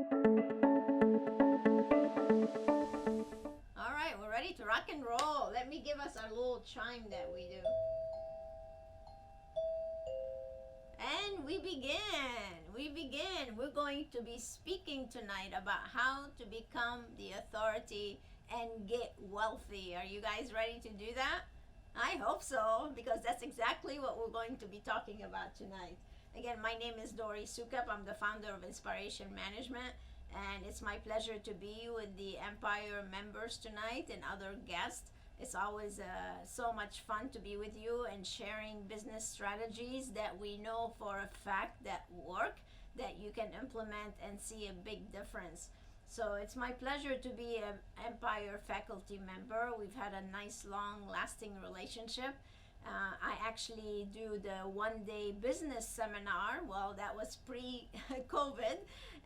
All right, we're ready to rock and roll. Let me give us our little chime that we do. And we begin. We begin. We're going to be speaking tonight about how to become the authority and get wealthy. Are you guys ready to do that? I hope so, because that's exactly what we're going to be talking about tonight. Again, my name is Dori Soukup. I'm the founder of InSPAration Management, and it's my pleasure to be with the Empire members tonight and other guests. It's always so much fun to be with you and sharing business strategies that we know for a fact that work, that you can implement and see a big difference. So it's my pleasure to be an Empire faculty member. We've had a nice, long-lasting relationship. I actually do the one-day business seminar. Well, that was pre-COVID,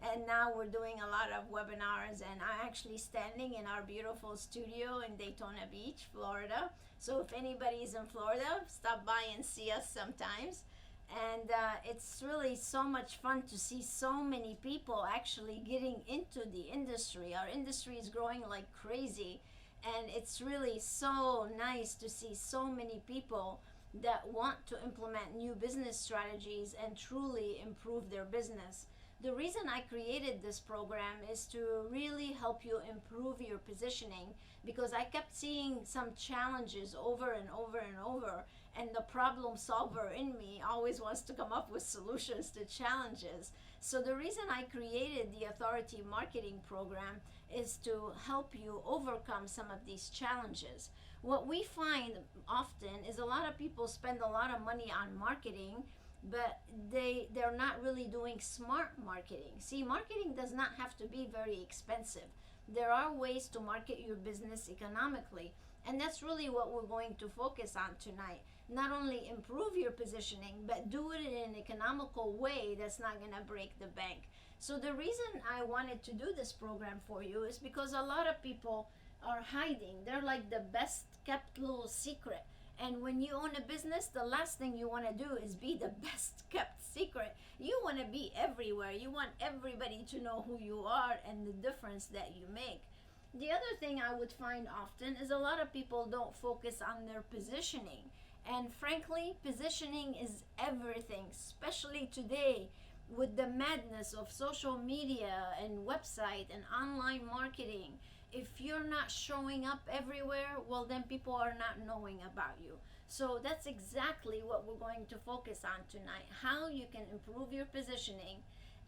and now we're doing a lot of webinars, and I'm actually standing in our beautiful studio in Daytona Beach, Florida. So if anybody's in Florida, stop by and see us sometimes. And it's really so much fun to see so many people actually getting into the industry. Our industry is growing like crazy, and it's really so nice to see so many people that want to implement new business strategies and truly improve their business. The reason I created this program is to really help you improve your positioning, because I kept seeing some challenges over and over and over, and the problem solver in me always wants to come up with solutions to challenges. So the reason I created the Authority Marketing Program is to help you overcome some of these challenges. What we find often is a lot of people spend a lot of money on marketing, but they're not really doing smart marketing. See, marketing does not have to be very expensive. There are ways to market your business economically, and that's really what we're going to focus on tonight. Not only improve your positioning, but do it in an economical way that's not going to break the bank. So the reason I wanted to do this program for you is because a lot of people are hiding. They're like the best kept little secret. And when you own a business, the last thing you want to do is be the best kept secret. You want to be everywhere. You want everybody to know who you are and the difference that you make. The other thing I would find often is a lot of people don't focus on their positioning. And frankly, positioning is everything, especially today with the madness of social media and website and online marketing. If you're not showing up everywhere, well, then people are not knowing about you. So that's exactly what we're going to focus on tonight, how you can improve your positioning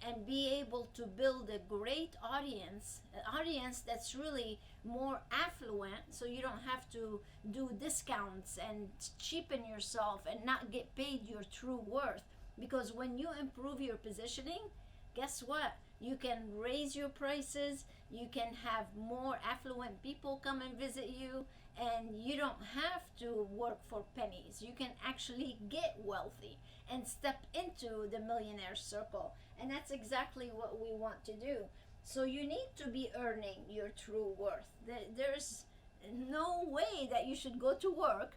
and be able to build a great audience, an audience that's really more affluent, so you don't have to do discounts and cheapen yourself and not get paid your true worth. Because when you improve your positioning, guess what? You can raise your prices, you can have more affluent people come and visit you, and you don't have to work for pennies. You can actually get wealthy and step into the millionaire circle. And that's exactly what we want to do. So you need to be earning your true worth. There's no way that you should go to work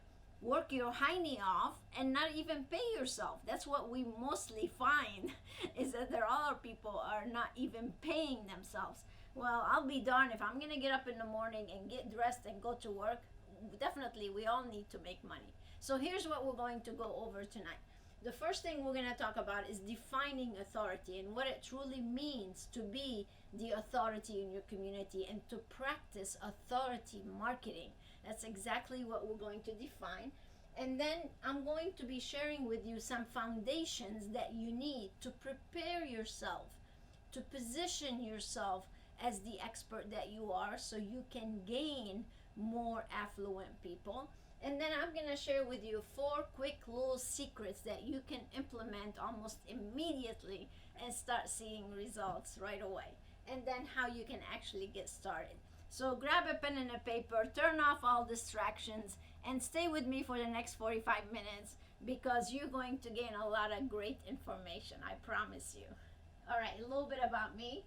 your hiney off and not even pay yourself. That's what we mostly find is that there are people are not even paying themselves. Well, I'll be darned if I'm gonna get up in the morning and get dressed and go to work. Definitely, we all need to make money. So here's what we're going to go over tonight. The first thing we're going to talk about is defining authority and what it truly means to be the authority in your community and to practice authority marketing. That's exactly what we're going to define. And then I'm going to be sharing with you some foundations that you need to prepare yourself, to position yourself as the expert that you are so you can gain more affluent people. And then I'm going to share with you 4 quick little secrets that you can implement almost immediately and start seeing results right away. And then how you can actually get started. So grab a pen and a paper, turn off all distractions, and stay with me for the next 45 minutes because you're going to gain a lot of great information, I promise you. All right, a little bit about me.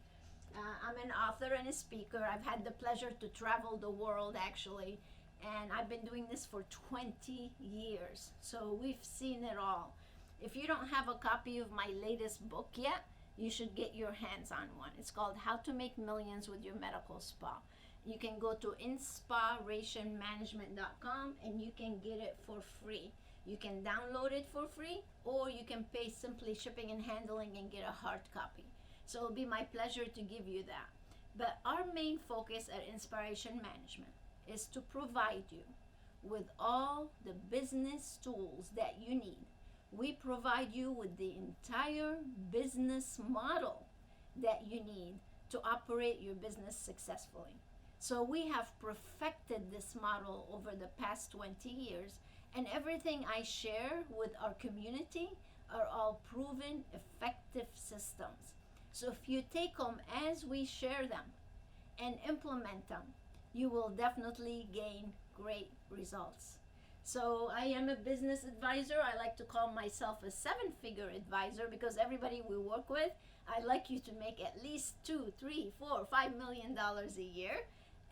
I'm an author and a speaker. I've had the pleasure to travel the world actually, and I've been doing this for 20 years. So we've seen it all. If you don't have a copy of my latest book yet, you should get your hands on one. It's called How to Make Millions with Your Medical Spa. You can go to InSPArationManagement.com and you can get it for free. You can download it for free, or you can pay simply shipping and handling and get a hard copy. So it'll be my pleasure to give you that. But our main focus at InSPAration Management is to provide you with all the business tools that you need. We provide you with the entire business model that you need to operate your business successfully. So we have perfected this model over the past 20 years, and everything I share with our community are all proven effective systems. So if you take them as we share them and implement them, you will definitely gain great results. So I am a business advisor. I like to call myself a 7-figure advisor because everybody we work with, I like you to make at least $2, $3, $4, $5 million a year.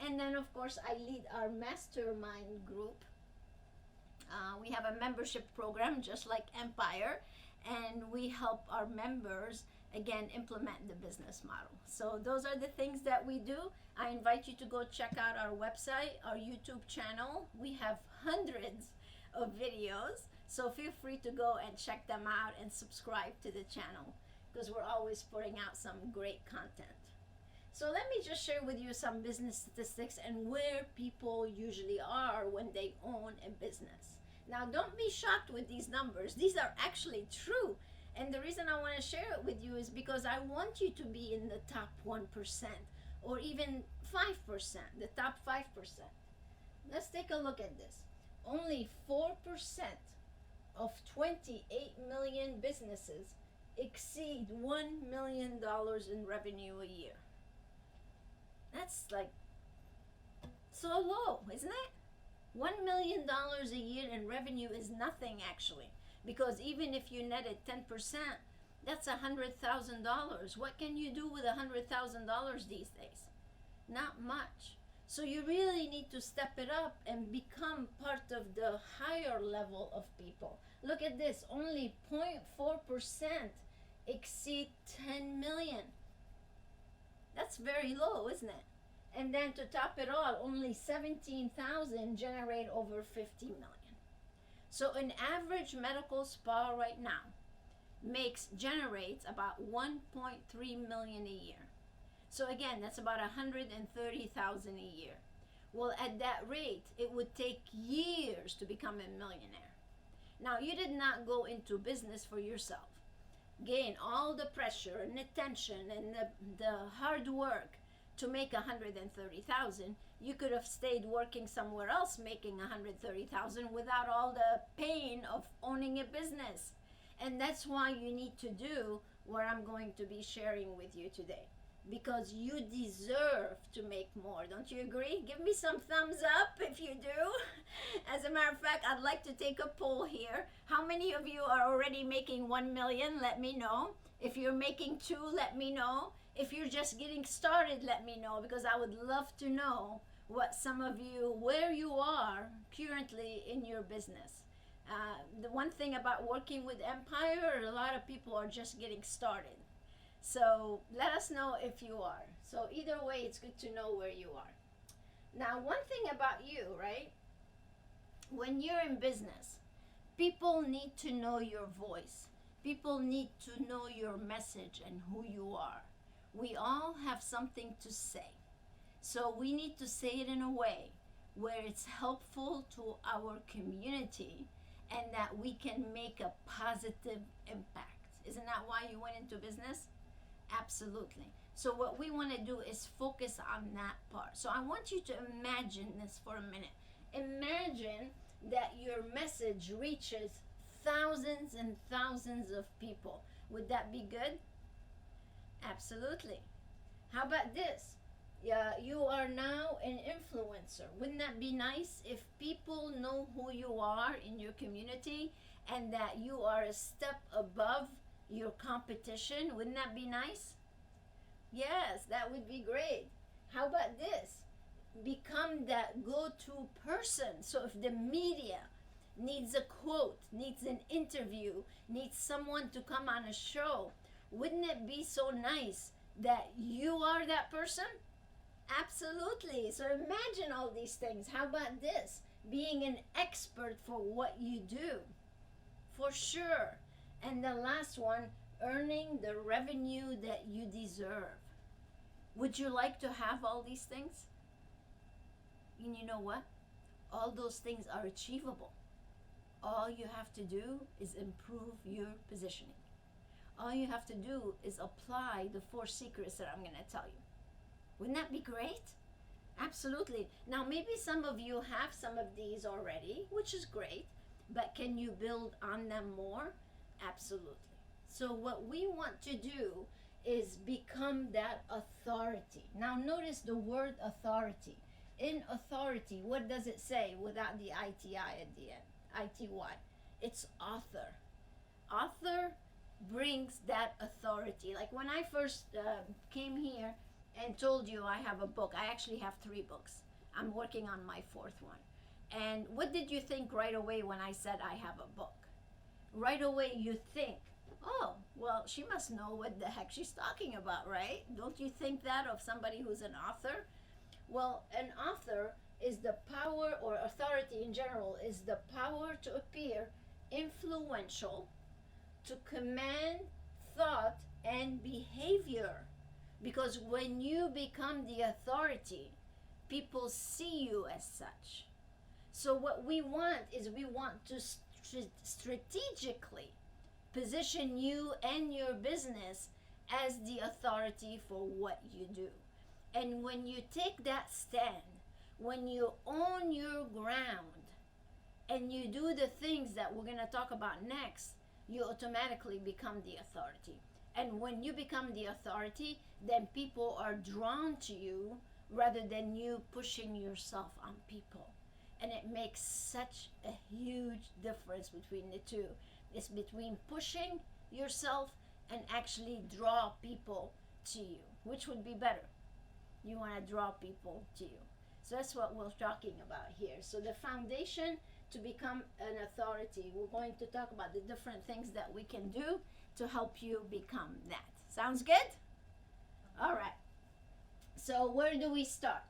And then of course I lead our mastermind group. We have a membership program just like Empire, and we help our members again implement the business model. So those are the things that we do. I invite you to go check out our website, our YouTube channel. We have hundreds of videos, so feel free to go and check them out and subscribe to the channel because we're always putting out some great content. So let me just share with you some business statistics and where people usually are when they own a business. Now, don't be shocked with these numbers. These are actually true. And the reason I want to share it with you is because I want you to be in the top 1% or even 5%, the top 5%. Let's take a look at this. Only 4% of 28 million businesses exceed $1 million in revenue a year. That's like so low, isn't it? $1 million a year in revenue is nothing actually, because even if you netted 10%, that's $100,000. What can you do with $100,000 these days? Not much. So you really need to step it up and become part of the higher level of people. Look at this, only 0.4% exceed 10 million. That's very low, isn't it? And then to top it all, only 17,000 generate over 50 million. So an average medical spa right now generates about 1.3 million a year. So again, that's about 130,000 a year. Well, at that rate, it would take years to become a millionaire. Now, you did not go into business for yourself, gain all the pressure and attention and the hard work to make 130,000. You could have stayed working somewhere else making 130,000 without all the pain of owning a business. And that's why you need to do what I'm going to be sharing with you today, because you deserve to make more. Don't you agree? Give me some thumbs up if you do. As a matter of fact, I'd like to take a poll here. How many of you are already making 1 million? Let me know. If you're making 2, let me know. If you're just getting started, let me know, because I would love to know what some of you, where you are currently in your business. The one thing about working with Empire, a lot of people are just getting started. So let us know if you are. So either way, it's good to know where you are. Now, one thing about you, right? When you're in business, people need to know your voice. People need to know your message and who you are. We all have something to say. So we need to say it in a way where it's helpful to our community and that we can make a positive impact. Isn't that why you went into business? Absolutely. So what we want to do is focus on that part. So I want you to imagine this for a minute. Imagine that your message reaches thousands and thousands of people. Would that be good? Absolutely. How about this? You are now an influencer. Wouldn't that be nice if people know who you are in your community and that you are a step above your competition? Wouldn't that be nice? Yes, that would be great. How about this? Become that go-to person. So if the media needs a quote, needs an interview, needs someone to come on a show, Wouldn't it be so nice that you are that person? Absolutely. So imagine all these things. How about this? Being an expert for what you do. For sure. And the last one, earning the revenue that you deserve. Would you like to have all these things? And you know what? All those things are achievable. All you have to do is improve your positioning. All you have to do is apply the 4 secrets that I'm going to tell you. Wouldn't that be great? Absolutely. Now, maybe some of you have some of these already, which is great, but can you build on them more? Absolutely. So what we want to do is become that authority. Now, notice the word authority. In authority, what does it say without the ITI at the end? ITY. It's author. Author brings that authority. Like when I first came here and told you I have a book, I actually have 3 books. I'm working on my 4th one. And what did you think right away when I said I have a book? Right away you think, oh, well, she must know what the heck she's talking about, right? Don't you think that of somebody who's an author? Well, an author is the power, or authority in general, is the power to appear influential, to command thought and behavior. Because when you become the authority, people see you as such. So what we want is we want to strategically position you and your business as the authority for what you do. And when you take that stand, when you own your ground and you do the things that we're going to talk about next, you automatically become the authority. And when you become the authority, then people are drawn to you rather than you pushing yourself on people. And it makes such a huge difference between the two. It's between pushing yourself and actually draw people to you. Which would be better? You want to draw people to you. So that's what we're talking about here. So the foundation to become an authority, we're going to talk about the different things that we can do to help you become that. Sounds good? All right. So where do we start?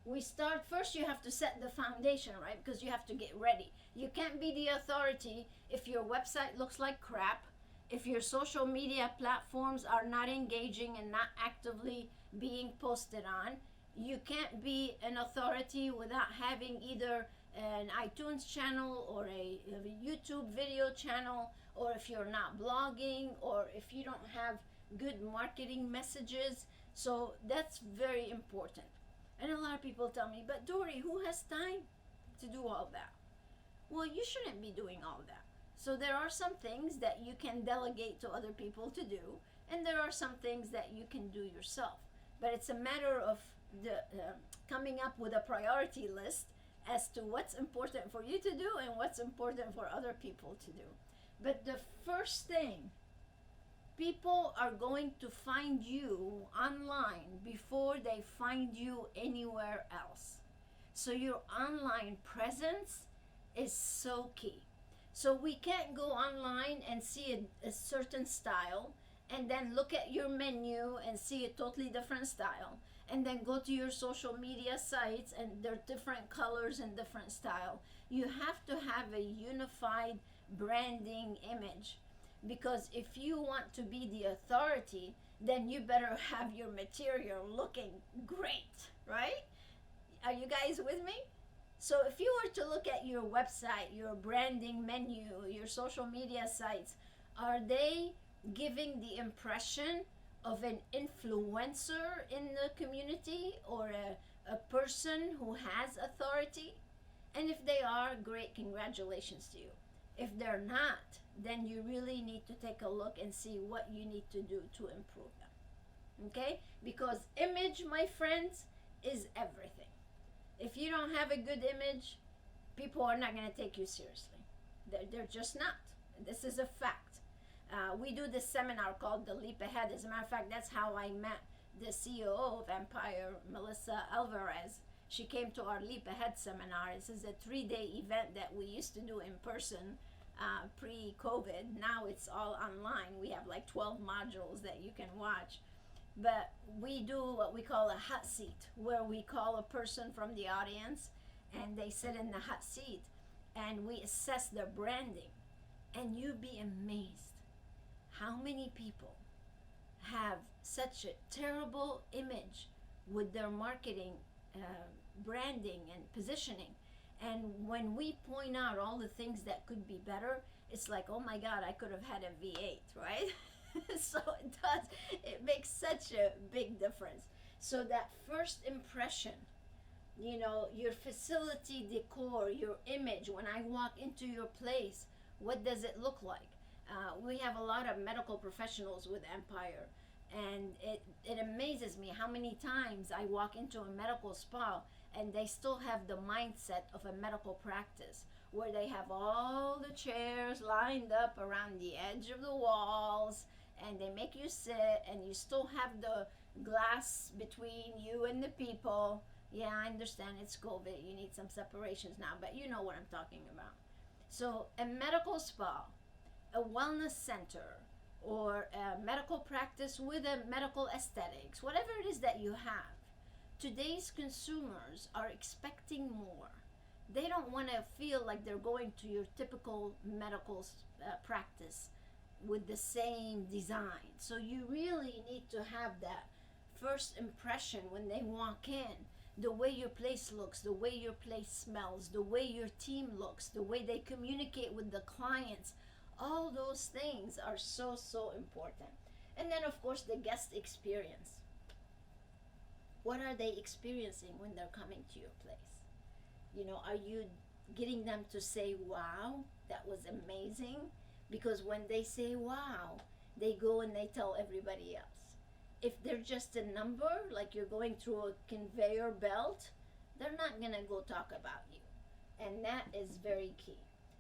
We start first, you have to set the foundation, right? Because you have to get ready. You can't be the authority if your website looks like crap, if your social media platforms are not engaging and not actively being posted on. You can't be an authority without having either an iTunes channel or a YouTube video channel, or if you're not blogging, or if you don't have good marketing messages. So that's very important. And a lot of people tell me, but Dori, who has time to do all that? Well, you shouldn't be doing all that. So there are some things that you can delegate to other people to do, and there are some things that you can do yourself. But it's a matter of coming up with a priority list as to what's important for you to do and what's important for other people to do. But the first thing, people are going to find you online before they find you anywhere else. So your online presence is so key. So we can't go online and see a certain style and then look at your menu and see a totally different style, and then go to your social media sites and they're different colors and different style. You have to have a unified branding image, because if you want to be the authority, then you better have your material looking great, right? Are you guys with me? So if you were to look at your website, your branding menu, your social media sites, are they giving the impression of an influencer in the community, or a person who has authority? And if they are, great, congratulations to you. If they're not, then you really need to take a look and see what you need to do to improve them. Okay? Because image, my friends, is everything. If you don't have a good image, people are not going to take you seriously. They're just not. This is a fact. We do this seminar called The Leap Ahead. As a matter of fact, that's how I met the CEO of Empire, Melissa Alvarez. She came to our Leap Ahead seminar. This is a 3-day event that we used to do in person pre-COVID. Now it's all online. We have like 12 modules that you can watch. But we do what we call a hot seat, where we call a person from the audience and they sit in the hot seat and we assess their branding. And you'd be amazed how many people have such a terrible image with their marketing, branding, and positioning. And when we point out all the things that could be better, it's like, oh my God, I could have had a V8, right? So it makes such a big difference. So that first impression, your facility decor, your image, when I walk into your place, what does it look like? We have a lot of medical professionals with Empire, and it amazes me how many times I walk into a medical spa and they still have the mindset of a medical practice, where they have all the chairs lined up around the edge of the walls, and they make you sit, and you still have the glass between you and the people. Yeah, I understand it's COVID, you need some separations now, but you know what I'm talking about. So a medical spa, a wellness center, or a medical practice with a medical aesthetics, whatever it is that you have, today's consumers are expecting more. They don't want to feel like they're going to your typical medical practice with the same design. So you really need to have that first impression when they walk in. The way your place looks, the way your place smells, the way your team looks, the way they communicate with the clients, all those things are so, so important. And then, of course, the guest experience. What are they experiencing when they're coming to your place? Are you getting them to say, wow, that was amazing? Because when they say, wow, they go and they tell everybody else. If they're just a number, like you're going through a conveyor belt, they're not going to go talk about you. And that is very key.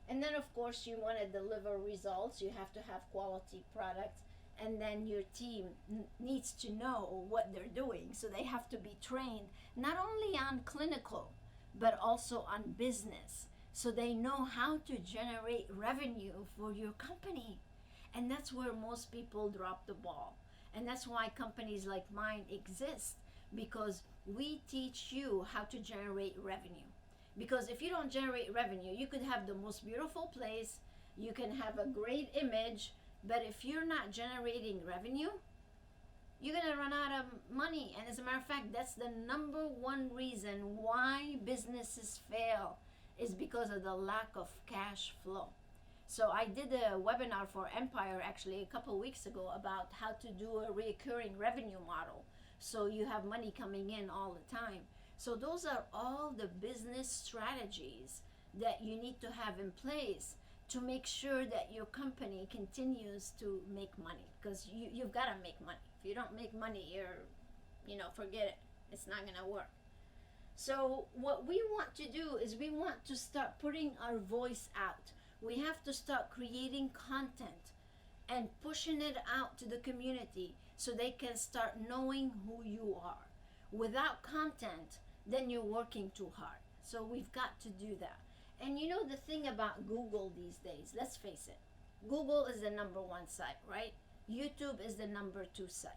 And then, of course, you want to deliver results. You have to have quality products. And then your team needs to know what they're doing. So they have to be trained not only on clinical, but also on business. So they know how to generate revenue for your company. And that's where most people drop the ball. And that's why companies like mine exist, because we teach you how to generate revenue. Because if you don't generate revenue, you could have the most beautiful place, you can have a great image, but if you're not generating revenue, you're going to run out of money. And as a matter of fact, that's the number one reason why businesses fail, is because of the lack of cash flow. So I did a webinar for Empire actually a couple of weeks ago about how to do a recurring revenue model, so you have money coming in all the time. So those are all the business strategies that you need to have in place to make sure that your company continues to make money, because you've got to make money. If you don't make money, forget it. It's not going to work. So what we want to do is we want to start putting our voice out. We have to start creating content and pushing it out to the community so they can start knowing who you are. Without content, then you're working too hard. So we've got to do that. And the thing about Google these days, let's face it, Google is the number one site, right? YouTube is the number 2 site.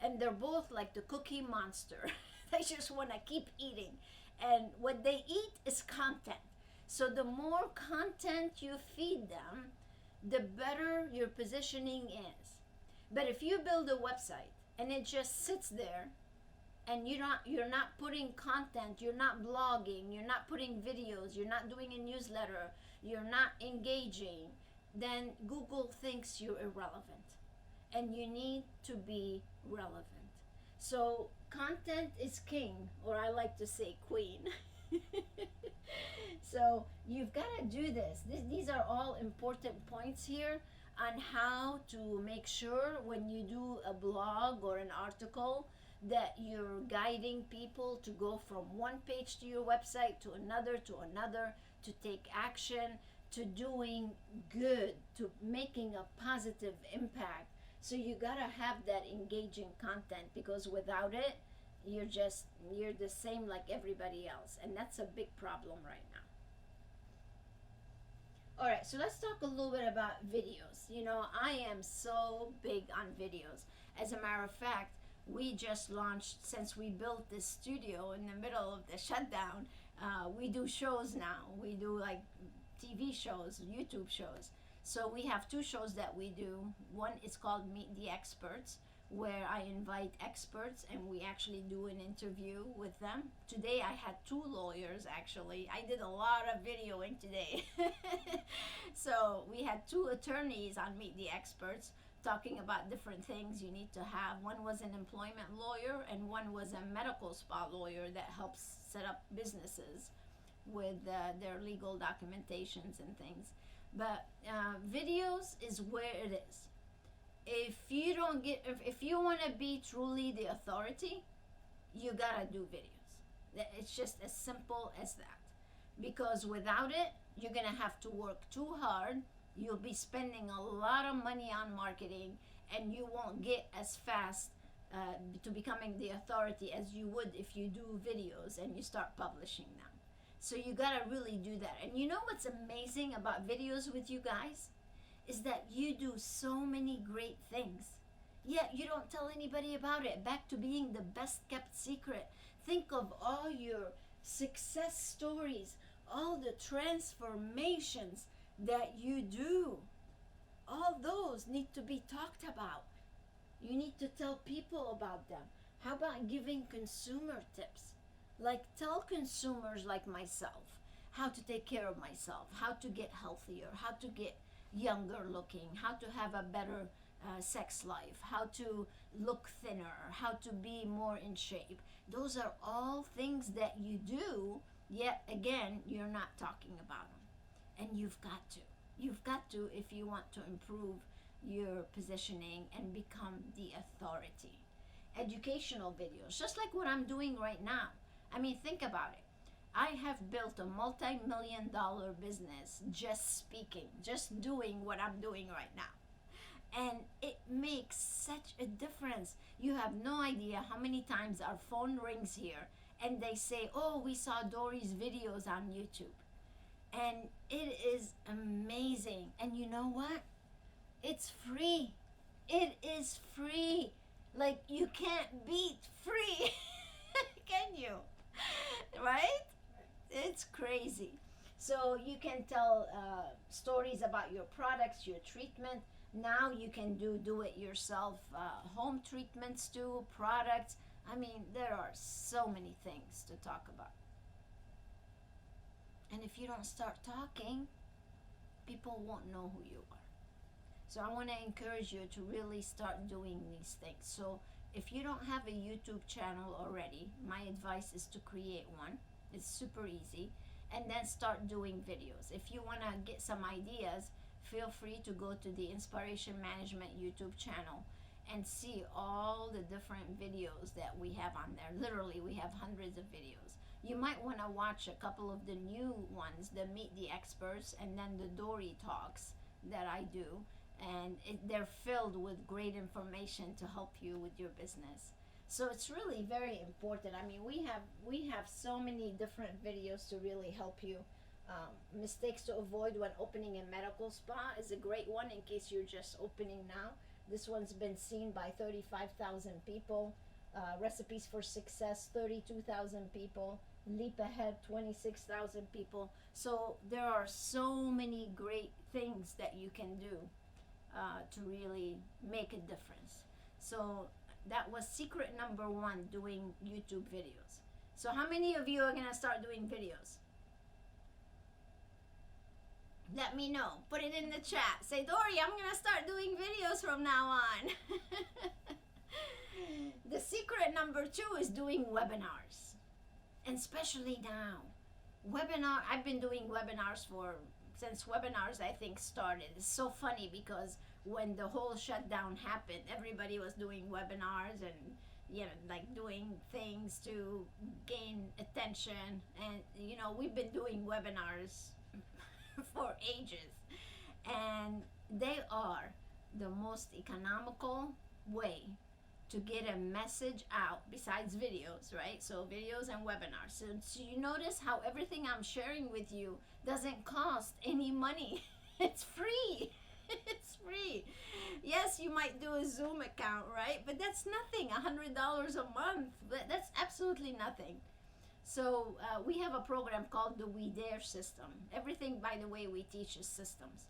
And they're both like the cookie monster. They just want to keep eating. And what they eat is content. So the more content you feed them, the better your positioning is. But if you build a website and it just sits there, and you're not putting content, you're not blogging, you're not putting videos, you're not doing a newsletter, you're not engaging, then Google thinks you're irrelevant. And you need to be relevant. So content is king, or I like to say queen. So you've got to do this. These are all important points here on how to make sure when you do a blog or an article that you're guiding people to go from one page to your website to another, to take action, to doing good, to making a positive impact. So you got to have that engaging content, because without it, you're the same like everybody else. And that's a big problem right now. All right, so let's talk a little bit about videos. You know, I am so big on videos. As a matter of fact, we just launched, since we built this studio in the middle of the shutdown, we do shows now. We do like TV shows, YouTube shows. So we have two shows that we do. One is called Meet the Experts, where I invite experts and we actually do an interview with them. Today I had two lawyers actually. I did a lot of videoing today. So we had two attorneys on Meet the Experts talking about different things you need to have. One was an employment lawyer and one was a medical spa lawyer that helps set up businesses with their legal documentations and things. But videos is where it is. If you don't get, if you want to be truly the authority, you gotta do videos. It's just as simple as that. Because without it, you're gonna have to work too hard. You'll be spending a lot of money on marketing, and you won't get as fast to becoming the authority as you would if you do videos and you start publishing them. So you gotta really do that. And you know what's amazing about videos with you guys? Is that you do so many great things, yet you don't tell anybody about it. Back to being the best kept secret. Think of all your success stories, all the transformations that you do. All those need to be talked about. You need to tell people about them. How about giving consumer tips? Like, tell consumers like myself how to take care of myself, how to get healthier, how to get younger looking, how to have a better sex life, how to look thinner, how to be more in shape. Those are all things that you do, yet again, you're not talking about them. And you've got to. You've got to if you want to improve your positioning and become the authority. Educational videos, just like what I'm doing right now. I mean, think about it. I have built a multi-million-dollar business just speaking, just doing what I'm doing right now. And it makes such a difference. You have no idea how many times our phone rings here and they say, oh, we saw Dori's videos on YouTube. And it is amazing. And you know what? It's free. It is free. Like, you can't beat free. Can you? Right? It's crazy. So you can tell stories about your products, your treatment. Now you can do it yourself home treatments too, products. I mean, there are so many things to talk about. And if you don't start talking, people won't know who you are. So I want to encourage you to really start doing these things. So if you don't have a YouTube channel already, my advice is to create one. It's super easy. And then start doing videos. If you want to get some ideas, feel free to go to the InSPAration Management YouTube channel and see all the different videos that we have on there. Literally, we have hundreds of videos. You might want to watch a couple of the new ones, the Meet the Experts and then the Dori Talks that I do. And they're filled with great information to help you with your business. So it's really very important. I mean, we have so many different videos to really help you. Mistakes to avoid when opening a medical spa is a great one in case you're just opening now. This one's been seen by 35,000 people. Recipes for Success, 32,000 people. Leap Ahead, 26,000 people. So there are so many great things that you can do to really make a difference. So that was secret number one, doing YouTube videos. So how many of you are going to start doing videos? Let me know. Put it in the chat. Say, Dori, I'm going to start doing videos from now on. The secret number two is doing webinars. And especially now. I've been doing webinars since webinars I think started. It's so funny because when the whole shutdown happened, everybody was doing webinars and, you know, like doing things to gain attention. And, you know, we've been doing webinars for ages. And they are the most economical way to get a message out besides videos, right? So videos and webinars. So you notice how everything I'm sharing with you doesn't cost any money. It's free. It's free. Yes, you might do a Zoom account, right? But that's nothing. $100 a month. That's absolutely nothing. So we have a program called the We Dare system. Everything, by the way, we teach is systems.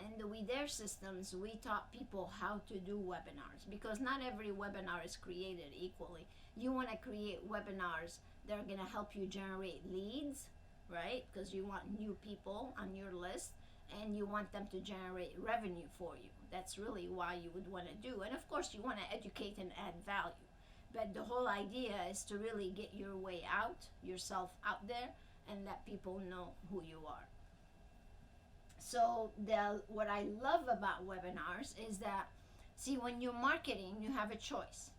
In the We Dare systems, we taught people how to do webinars, because not every webinar is created equally. You want to create webinars that are going to help you generate leads, right? Because you want new people on your list, and you want them to generate revenue for you. That's really why you would want to do. And of course, you want to educate and add value. But the whole idea is to really get your way out, yourself out there, and let people know who you are. So what I love about webinars is that, see, when you're marketing, you have a choice.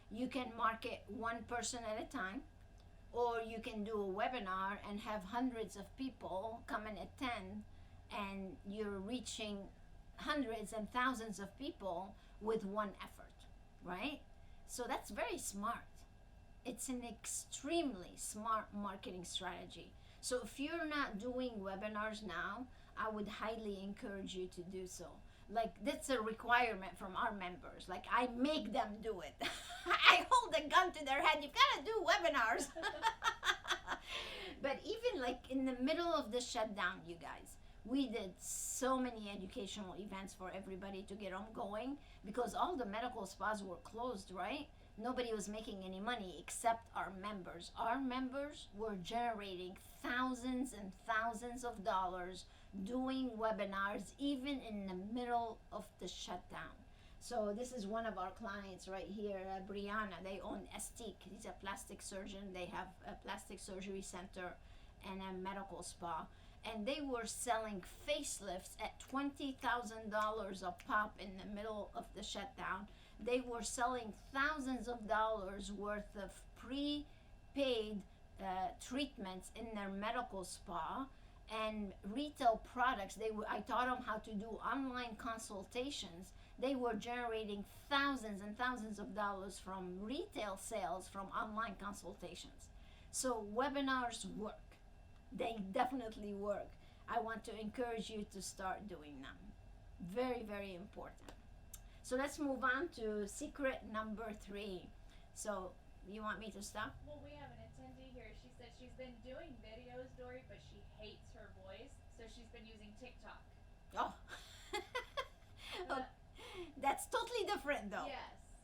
You can market one person at a time, or you can do a webinar and have hundreds of people come and attend, and you're reaching hundreds and thousands of people with one effort, right? So that's very smart. It's an extremely smart marketing strategy. So if you're not doing webinars now, I would highly encourage you to do so. Like, that's a requirement from our members. Like, I make them do it. I hold a gun to their head. You've got to do webinars. But even like in the middle of the shutdown, you guys, we did so many educational events for everybody to get them going, because all the medical spas were closed, right? Nobody was making any money except our members. Our members were generating thousands and thousands of dollars doing webinars, even in the middle of the shutdown. So this is one of our clients right here, Brianna. They own Estique. He's a plastic surgeon. They have a plastic surgery center and a medical spa. And they were selling facelifts at $20,000 a pop in the middle of the shutdown. They were selling thousands of dollars worth of prepaid treatments in their medical spa and retail products. I taught them how to do online consultations. They were generating thousands and thousands of dollars from retail sales from online consultations. So webinars work. They definitely work. I want to encourage you to start doing them. Very, very important. So let's move on to secret number 3. So you want me to stop? Well, we have an attendee here. She said she's been doing videos, Dori, but she hates her voice, so she's been using TikTok. Oh. That's totally different though. Yes.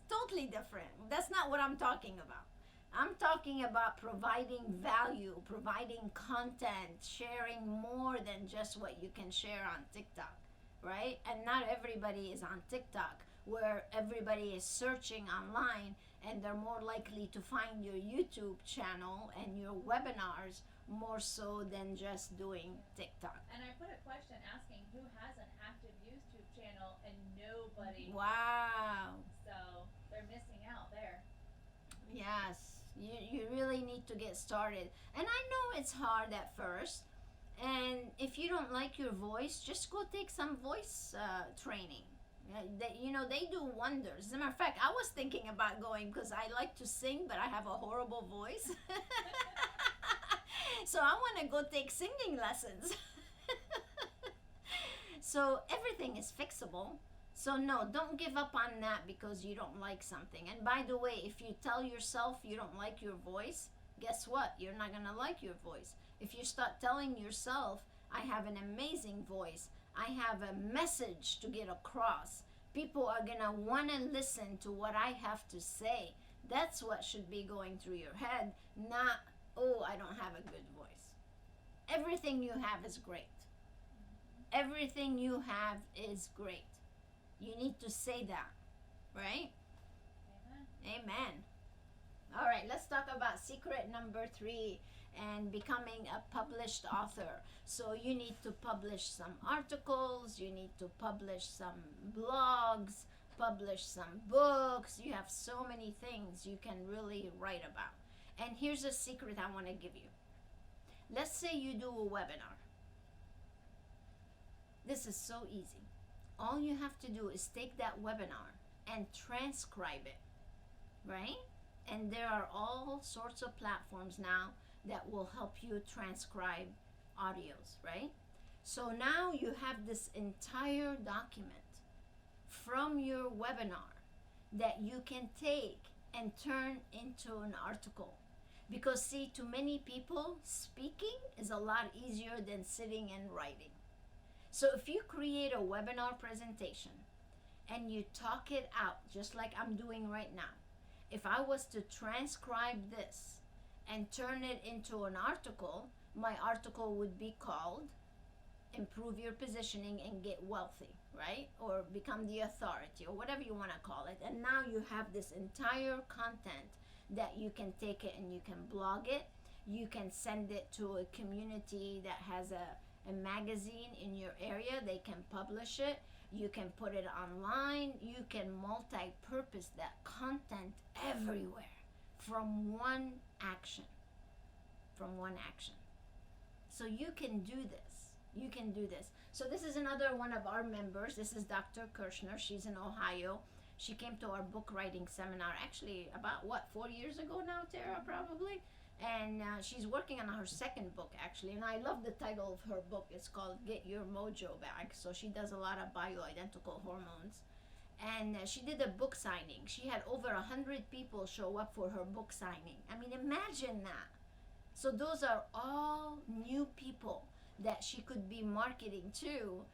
Totally different. That's not what I'm talking about. I'm talking about providing value, providing content, sharing more than just what you can share on TikTok, right? And not everybody is on TikTok, where everybody is searching online and they're more likely to find your YouTube channel and your webinars more so than just doing TikTok. And I put a question asking who has an active YouTube channel, and nobody. Wow. So they're missing out there. Yes. You really need to get started. And I know it's hard at first. And if you don't like your voice, just go take some voice training. They do wonders. As a matter of fact, I was thinking about going because I like to sing, but I have a horrible voice. So I want to go take singing lessons. So everything is fixable. So no, don't give up on that because you don't like something. And by the way, if you tell yourself you don't like your voice, guess what? You're not going to like your voice. If you start telling yourself, I have an amazing voice, I have a message to get across, people are going to want to listen to what I have to say, that's what should be going through your head, not, oh, I don't have a good voice. Everything you have is great. Everything you have is great. You need to say that, right? Amen. Amen. All right, let's talk about secret number 3 and becoming a published author. So you need to publish some articles, you need to publish some blogs, publish some books. You have so many things you can really write about. And here's a secret I want to give you. Let's say you do a webinar. This is so easy. All you have to do is take that webinar and transcribe it right? And there are all sorts of platforms now that will help you transcribe audios, right? So now you have this entire document from your webinar that you can take and turn into an article. Because see, to many people, speaking is a lot easier than sitting and writing. So if you create a webinar presentation and you talk it out, just like I'm doing right now, if I was to transcribe this and turn it into an article, my article would be called Improve Your Positioning and Get Wealthy, right? Or Become the Authority, or whatever you want to call it. And now you have this entire content that you can take it and you can blog it. You can send it to a community that has a magazine in your area. They can publish it. You can put it online. You can multi-purpose that content everywhere from one action. From one action. So you can do this. You can do this. So this is another one of our members. This is Dr. Kirschner. She's in Ohio. She came to our book writing seminar actually about 4 years ago now, Tara, probably. And she's working on her second book actually. And I love the title of her book. It's called Get Your Mojo Back. So she does a lot of bioidentical hormones. And she did a book signing. She had over 100 people show up for her book signing. I mean, imagine that. So those are all new people that she could be marketing to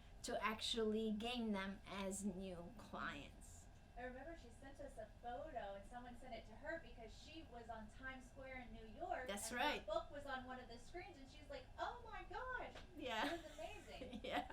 actually gain them as new clients. I remember she sent us a photo and someone sent it to her because she was on Times Square in New York. That's and right. Her book was on one of the screens and she's like, oh my gosh. Yeah. It was amazing. Yeah.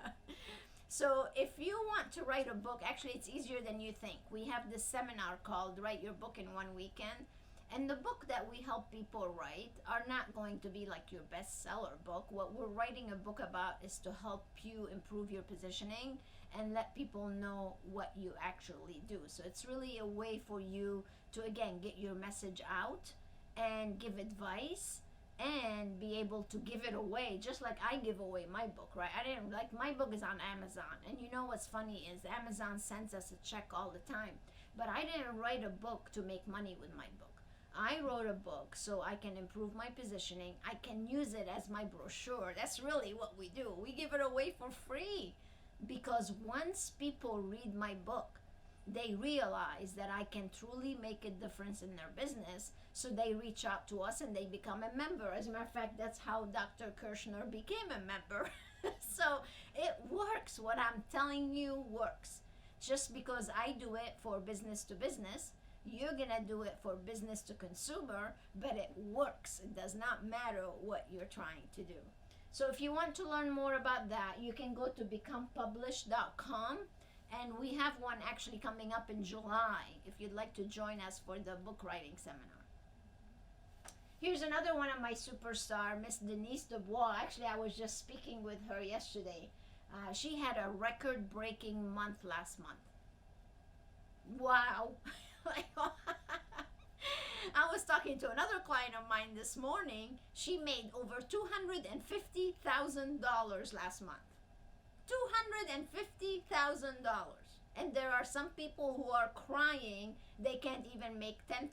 So if you want to write a book, actually it's easier than you think. We have this seminar called Write Your Book in One Weekend. And the book that we help people write are not going to be like your bestseller book. What we're writing a book about is to help you improve your positioning and let people know what you actually do. So it's really a way for you to, again, get your message out and give advice and be able to give it away, just like I give away my book, right? I didn't, like, my book is on Amazon. And you know what's funny is Amazon sends us a check all the time. But I didn't write a book to make money with my book. I wrote a book so I can improve my positioning. I can use it as my brochure. That's really what we do. We give it away for free because once people read my book, they realize that I can truly make a difference in their business. So they reach out to us and they become a member. As a matter of fact, that's how Dr. Kirschner became a member. So it works. What I'm telling you works. Just because I do it for business to business, you're gonna do it for business to consumer, but it works. It does not matter what you're trying to do. So if you want to learn more about that, you can go to becomepublished.com, and we have one actually coming up in July if you'd like to join us for the book writing seminar. Here's another one of my superstar, Miss Denise Dubois. Actually, I was just speaking with her yesterday. She had a record-breaking month last month. Wow. I was talking to another client of mine this morning. She made over $250,000 last month. $250,000. And there are some people who are crying they can't even make $10,000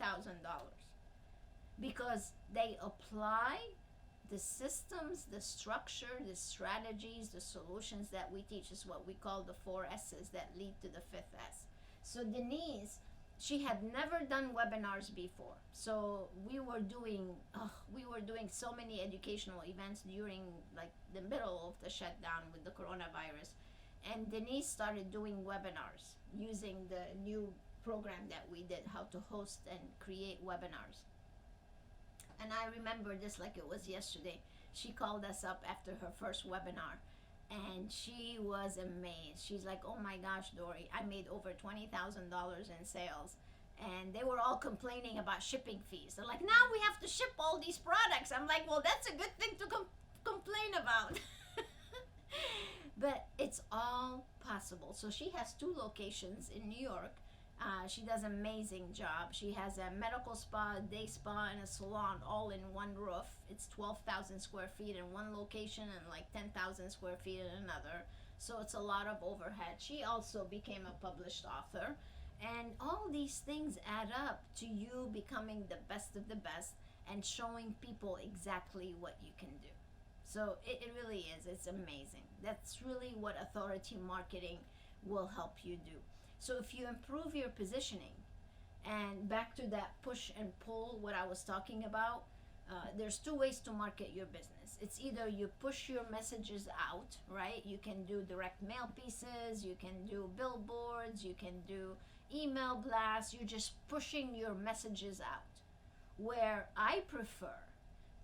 because they apply the systems, the structure, the strategies, the solutions that we teach is what we call the 4 S's that lead to the 5th S. So Denise, she had never done webinars before. So we were doing so many educational events during like the middle of the shutdown with the coronavirus. And Denise started doing webinars using the new program that we did, how to host and create webinars. And I remember this like it was yesterday. She called us up after her first webinar. And she was amazed. She's like, oh my gosh, Dori, I made over $20,000 in sales. And they were all complaining about shipping fees. They're like, now we have to ship all these products. I'm like, well, that's a good thing to complain about. But it's all possible. So she has 2 locations in New York. She does an amazing job. She has a medical spa, a day spa, and a salon all in one roof. It's 12,000 square feet in one location and like 10,000 square feet in another. So it's a lot of overhead. She also became a published author. And all these things add up to you becoming the best of the best and showing people exactly what you can do. So it really is. It's amazing. That's really what authority marketing will help you do. So if you improve your positioning, and back to that push and pull, what I was talking about, there's two ways to market your business. It's either you push your messages out, right? You can do direct mail pieces, you can do billboards, you can do email blasts. You're just pushing your messages out. Where I prefer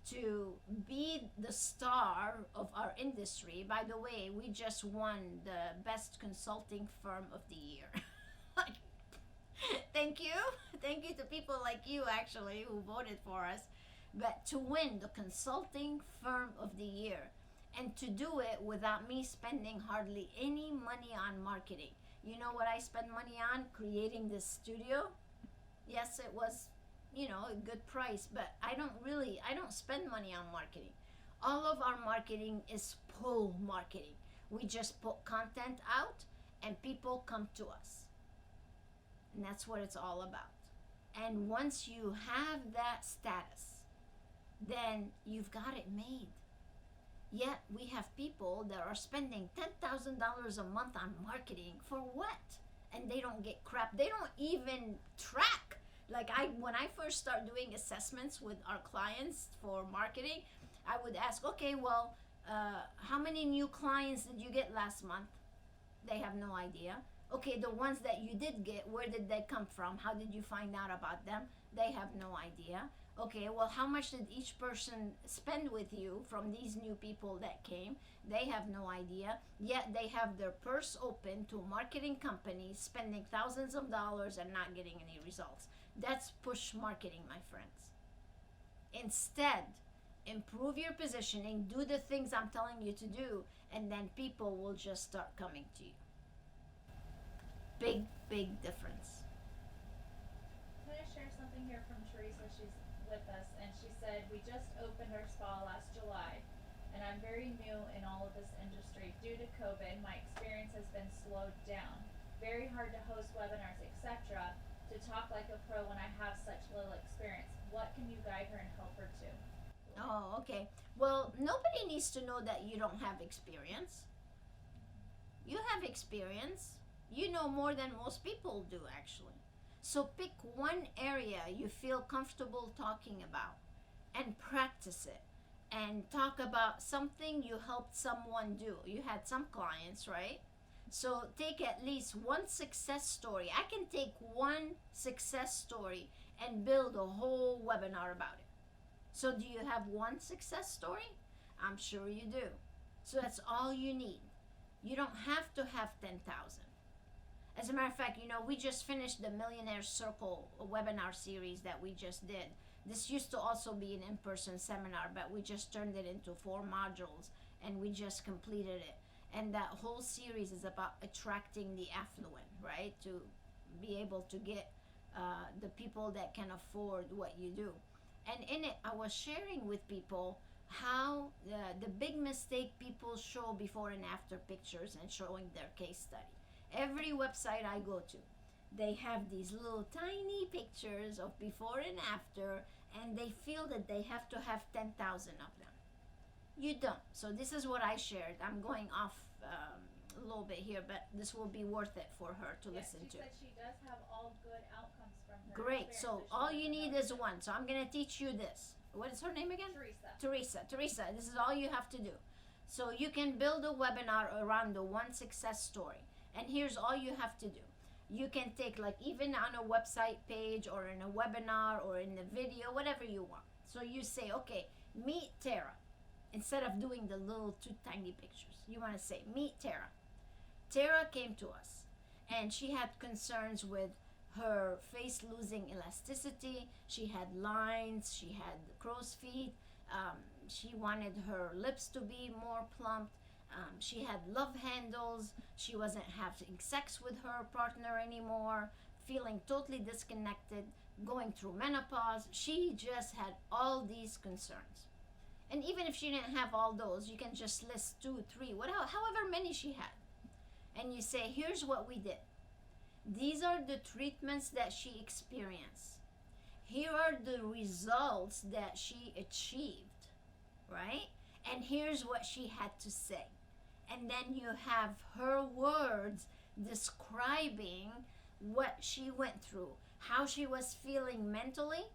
to be the star of our industry. By the way, we just won the best consulting firm of the year. Thank you. Thank you to people like you, actually, who voted for us. But to win the consulting firm of the year, and to do it without me spending hardly any money on marketing. You know what I spend money on? Creating this studio. Yes, it was, a good price, but I don't spend money on marketing. All of our marketing is pull marketing. We just put content out and people come to us. And that's what it's all about. And once you have that status, then you've got it made. Yet we have people that are spending $10,000 a month on marketing for what? And they don't get crap. They don't even track. Like when I first start doing assessments with our clients for marketing, I would ask, okay, well, how many new clients did you get last month? They have no idea. Okay, the ones that you did get, where did they come from? How did you find out about them? They have no idea. Okay, well, how much did each person spend with you from these new people that came? They have no idea. Yet they have their purse open to marketing companies, spending thousands of dollars and not getting any results. That's push marketing, my friends. Instead, improve your positioning, do the things I'm telling you to do, and then people will just start coming to you. Big, big difference. I'm going to share something here from Teresa. She's with us, and she said, we just opened our spa last July, and I'm very new in all of this industry. Due to COVID, my experience has been slowed down. Very hard to host webinars, etc., to talk like a pro when I have such little experience. What can you guide her and help her to? Oh, okay. Well, nobody needs to know that you don't have experience. You have experience. You know more than most people do, actually. So pick one area you feel comfortable talking about and practice it. And talk about something you helped someone do. You had some clients, right? So take at least one success story. I can take one success story and build a whole webinar about it. So do you have one success story? I'm sure you do. So that's all you need. You don't have to have 10,000. As a matter of fact, we just finished the Millionaire Circle webinar series that we just did. This used to also be an in-person seminar, but we just turned it into 4 modules and we just completed it. And that whole series is about attracting the affluent, right? To be able to get the people that can afford what you do. And in it, I was sharing with people how the big mistake people show before and after pictures and showing their case study. Every website I go to, they have these little tiny pictures of before and after, and they feel that they have to have 10,000 of them. You don't. So this is what I shared. I'm going off a little bit here, but this will be worth it for her to listen to. She said she does have all good outcomes from her Great. experience, So she all doesn't you need know. is one. So I'm going to teach you this. What is her name again? Teresa. Teresa, this is all you have to do. So you can build a webinar around the one success story. And here's all you have to do. You can take, like, even on a website page or in a webinar or in a video, whatever you want. So you say, okay, meet Tara. Instead of doing the little 2 tiny pictures, you want to say, meet Tara. Tara came to us and she had concerns with her face losing elasticity. She had lines, she had crow's feet. She wanted her lips to be more plump. She had love handles. She wasn't having sex with her partner anymore, feeling totally disconnected, going through menopause. She just had all these concerns. And even if she didn't have all those, you can just list 2, 3, whatever, however many she had. And you say, here's what we did. These are the treatments that she experienced. Here are the results that she achieved, right? And here's what she had to say. And then you have her words describing what she went through, how she was feeling mentally,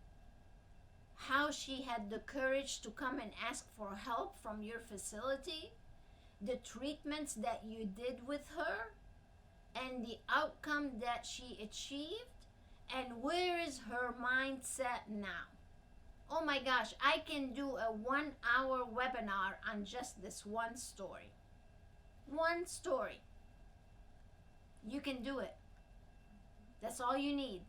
how she had the courage to come and ask for help from your facility, the treatments that you did with her, and the outcome that she achieved, and where is her mindset now. Oh my gosh, I can do a 1-hour webinar on just this one story. One story. You can do it. That's all you need.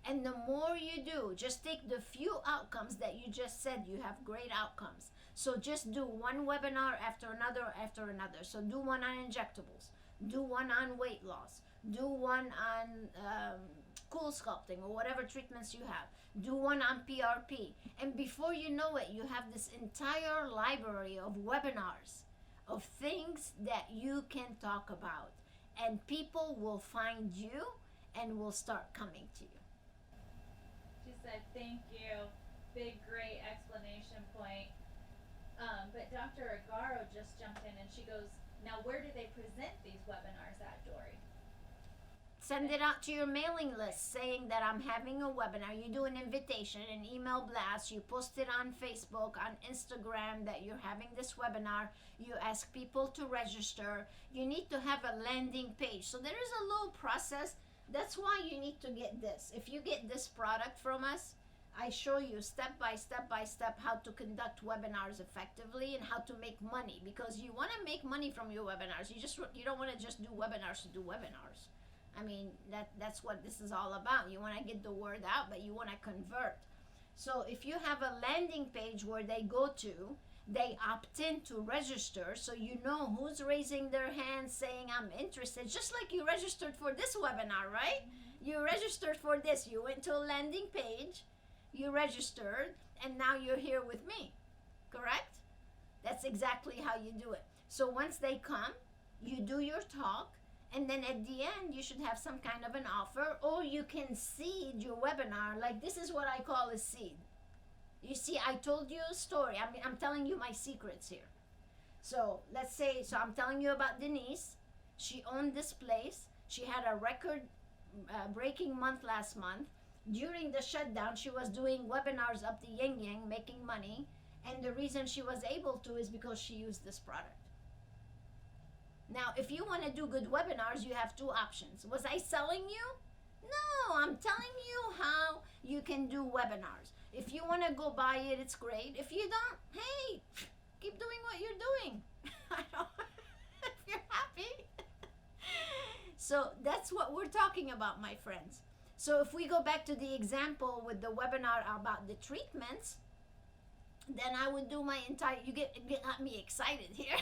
And the more you do, just take the few outcomes that you just said. You have great outcomes. So just do one webinar after another after another. So do one on injectables. Do one on weight loss. Do one on cool sculpting or whatever treatments you have. Do one on PRP. And before you know it, you have this entire library of webinars of things that you can talk about. And people will find you and will start coming to you. She said, thank you. Big, great explanation point. But Dr. Agaro just jumped in and she goes, now where do they present these webinars at, Dori? Send it out to your mailing list saying that I'm having a webinar. You do an invitation, an email blast. You post it on Facebook, on Instagram that you're having this webinar. You ask people to register. You need to have a landing page. So there is a little process. That's why you need to get this. If you get this product from us, I show you step by step how to conduct webinars effectively and how to make money, because you want to make money from your webinars. You don't want to just do webinars to do webinars. I mean, that's what this is all about. You want to get the word out, but you want to convert. So if you have a landing page where they go to, they opt in to register, so you know who's raising their hand saying I'm interested, just like you registered for this webinar, right? You registered for this. You went to a landing page, you registered, and now you're here with me, correct? That's exactly how you do it. So once they come, you do your talk, and then at the end, you should have some kind of an offer, or you can seed your webinar. Like, this is what I call a seed. You see, I told you a story. I'm telling you my secrets here. So let's say, I'm telling you about Denise. She owned this place. She had a record breaking month last month. During the shutdown, she was doing webinars up the yin yang, making money. And the reason she was able to is because she used this product. Now, if you want to do good webinars, you have two options. Was I selling you? No, I'm telling you how you can do webinars. If you want to go buy it, it's great. If you don't, hey, keep doing what you're doing. I don't, if you're happy. So that's what we're talking about, my friends. So if we go back to the example with the webinar about the treatments, then I would do my entire, you get me excited here.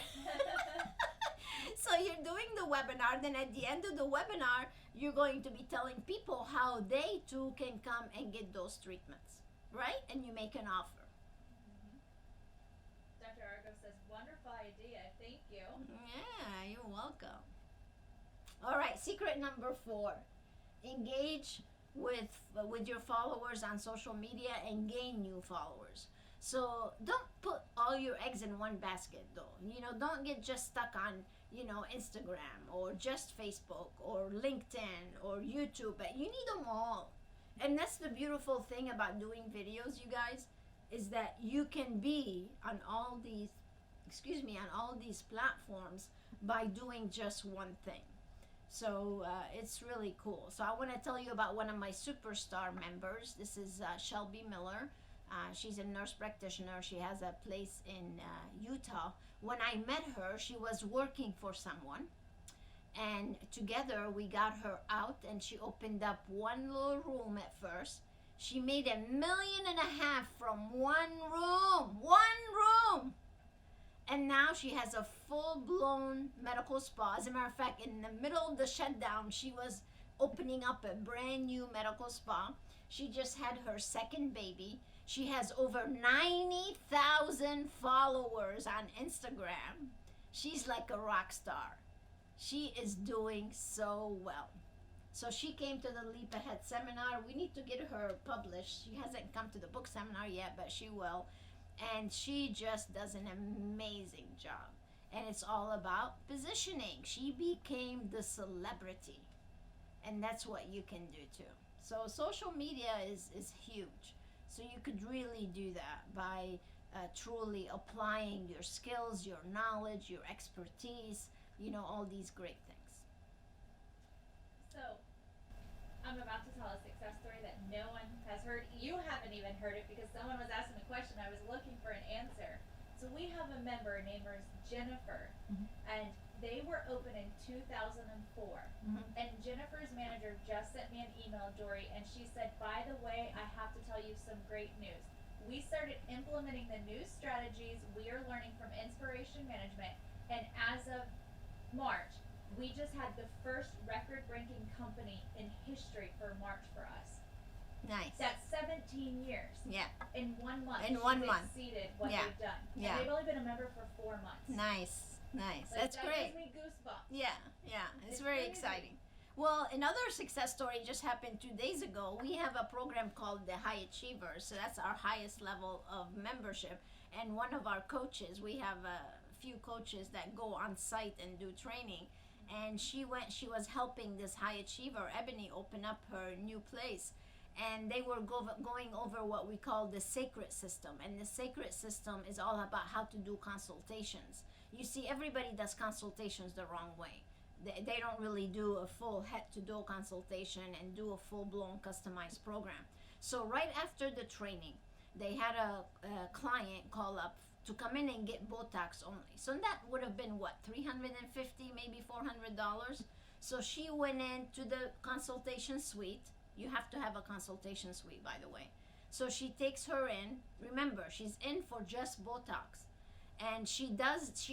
So you're doing the webinar, then at the end of the webinar, you're going to be telling people how they too can come and get those treatments, right? And you make an offer. Dr. Argo says, wonderful idea, thank you. Yeah, you're welcome. All right, secret number 4, engage with your followers on social media and gain new followers. So don't put all your eggs in one basket though. You know, don't get just stuck on, Instagram or just Facebook or LinkedIn or YouTube. But you need them all. And that's the beautiful thing about doing videos, you guys, is that you can be on all these platforms by doing just one thing. So it's really cool. So I want to tell you about one of my superstar members. This is Shelby Miller. She's a nurse practitioner. She has a place in Utah. When I met her, she was working for someone. And together we got her out and she opened up one little room at first. She made $1.5 million from one room. And now she has a full-blown medical spa. As a matter of fact, in the middle of the shutdown, she was opening up a brand new medical spa. She just had her second baby. She has over 90,000 followers on Instagram. She's like a rock star. She is doing so well. So she came to the Leap Ahead seminar. We need to get her published. She hasn't come to the book seminar yet, but she will. And she just does an amazing job. And it's all about positioning. She became the celebrity. And that's what you can do too. So social media is huge. So you could really do that by truly applying your skills, your knowledge, your expertise, all these great things. So, I'm about to tell a success story that no one has heard. You haven't even heard it because someone was asking a question. I was looking for an answer. So we have a member named Jennifer, and they were open in 2004. And Jennifer's manager just sent me an email, Dori, and she said, by the way, I have to tell you some great news. We started implementing the new strategies we are learning from InSPAration Management, and as of March, we just had the first record-breaking company in history for March for us. Nice. That's 17 years. Yeah. In 1 month. In 1 month. Exceeded what Yeah. they've done. Yeah. And they've only been a member for 4 months. Nice. Like, That's that great. gives me goosebumps. Yeah. It's very crazy. exciting. Well, another success story just happened 2 days ago. We have a program called the High Achievers. So that's our highest level of membership. And one of our coaches, we have a few coaches that go on site and do training. And she was helping this high achiever, Ebony, open up her new place. And they were going over what we call the sacred system. And the sacred system is all about how to do consultations. You see, everybody does consultations the wrong way. They don't really do a full head-to-toe consultation and do a full-blown customized program. So right after the training, they had a client call up to come in and get Botox only. So that would have been what, $350, maybe $400? So she went into the consultation suite. You have to have a consultation suite, by the way. So she takes her in. Remember, she's in for just Botox. And she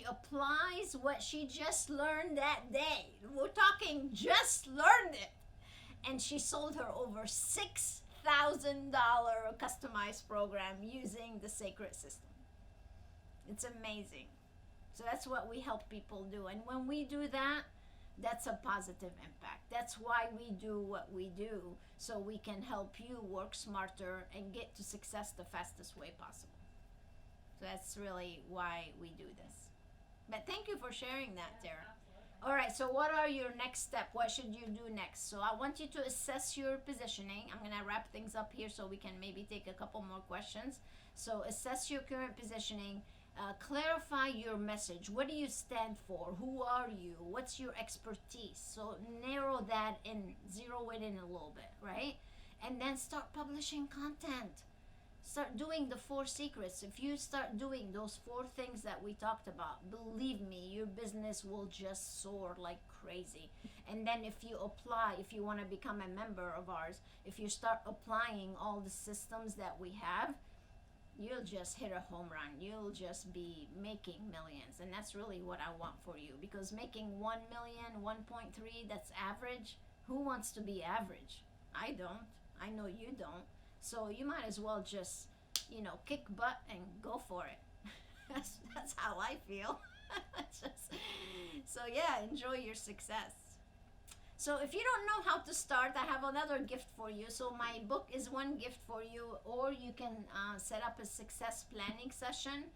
applies what she just learned that day. We're talking just learned it. And she sold her over $6,000 customized program using the sacred system. It's amazing. So that's what we help people do. And when we do that, that's a positive impact. That's why we do what we do, so we can help you work smarter and get to success the fastest way possible. So that's really why we do this. But thank you for sharing that, Tara. Absolutely. All right, so what are your next step? What should you do next? So I want you to assess your positioning. I'm going to wrap things up here so we can maybe take a couple more questions. So assess your current positioning. Clarify your message. What do you stand for? Who are you? What's your expertise? So narrow that in, zero it in a little bit, right? And then start publishing content. Start doing the 4 secrets. If you start doing those 4 things that we talked about, believe me, your business will just soar like crazy. And then if you want to become a member of ours, if you start applying all the systems that we have, you'll just hit a home run. You'll just be making millions. And that's really what I want for you. Because making 1 million, 1.3, that's average. Who wants to be average? I don't. I know you don't. So you might as well just, kick butt and go for it. That's how I feel. So yeah, enjoy your success. So if you don't know how to start, I have another gift for you. So my book is one gift for you, or you can set up a success planning session,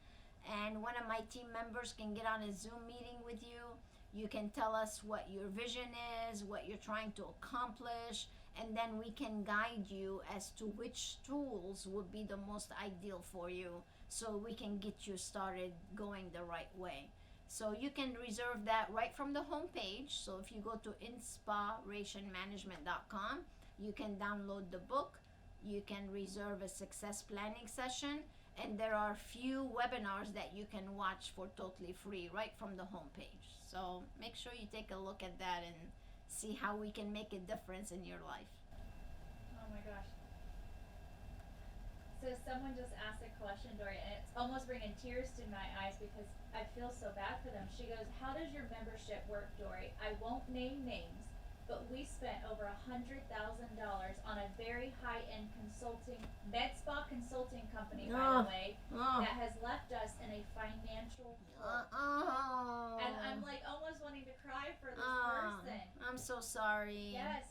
and one of my team members can get on a Zoom meeting with you. You can tell us what your vision is, what you're trying to accomplish, and then we can guide you as to which tools would be the most ideal for you, so we can get you started going the right way. So you can reserve that right from the home page. So if you go to InSPArationManagement.com, you can download the book, you can reserve a success planning session, and there are few webinars that you can watch for totally free right from the home page. So make sure you take a look at that and see how we can make a difference in your life. Oh my gosh. So someone just asked a question, Dori, and it's almost bringing tears to my eyes because I feel so bad for them. She goes, how does your membership work, Dori? I won't name names, but we spent over $100,000 on a very high-end med spa consulting company, by the way, that has left us in a financial hole. And I'm like almost wanting to cry for this person. I'm so sorry. Yes.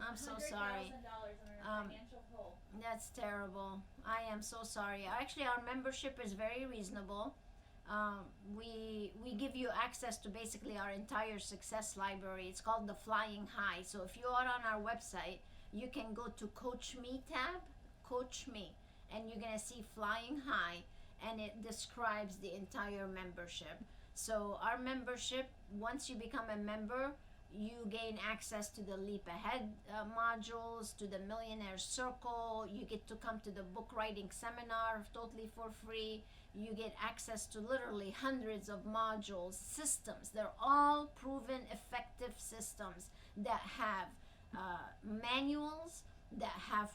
I'm so sorry. $100,000 in a financial hole. That's terrible. I am so sorry. Actually, our membership is very reasonable. We give you access to basically our entire success library. It's called the Flying High. So if you are on our website, you can go to Coach Me tab, Coach Me, and you're gonna see Flying High, and it describes the entire membership. So our membership, once you become a member, you gain access to the Leap Ahead modules, to the Millionaire Circle. You get to come to the book writing seminar totally for free. You get access to literally hundreds of modules, systems. They're all proven effective systems that have manuals, that have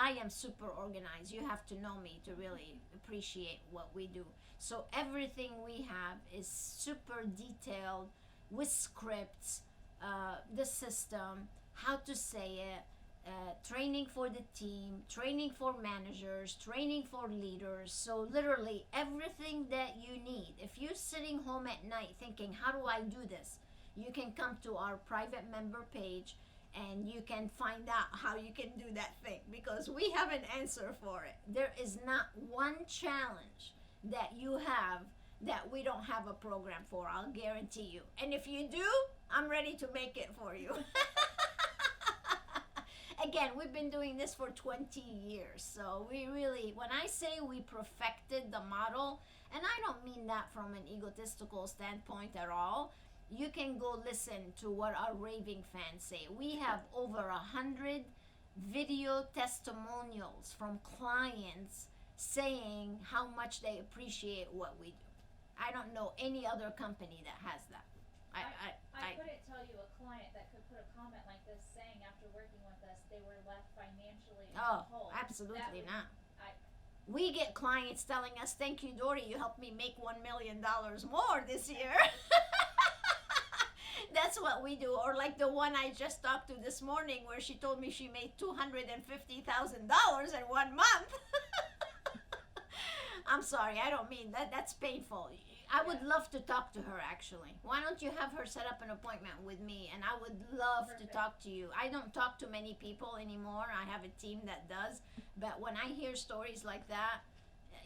I am super organized. You have to know me to really appreciate what we do. So everything we have is super detailed with scripts, the system, how to say it, training for the team, training for managers, training for leaders. So literally everything that you need. If you're sitting home at night thinking, how do I do this? You can come to our private member page and you can find out how you can do that thing, because we have an answer for it. There is not one challenge that you have that we don't have a program for, I'll guarantee you. And if you do, I'm ready to make it for you. Again, we've been doing this for 20 years. So we really, when I say we perfected the model, and I don't mean that from an egotistical standpoint at all, you can go listen to what our raving fans say. We have over 100 video testimonials from clients saying how much they appreciate what we do. I don't know any other company that has that. I couldn't tell you a client that could put a comment like this saying after working with us they were left financially in a hole. Absolutely not. We get clients telling us, thank you, Dori, you helped me make $1 million more this year. That's what we do. Or like the one I just talked to this morning where she told me she made $250,000 in 1 month. I'm sorry, I don't mean that. That's painful. I would love to talk to her, actually. Why don't you have her set up an appointment with me, and I would love to talk to you. I don't talk to many people anymore. I have a team that does. But when I hear stories like that,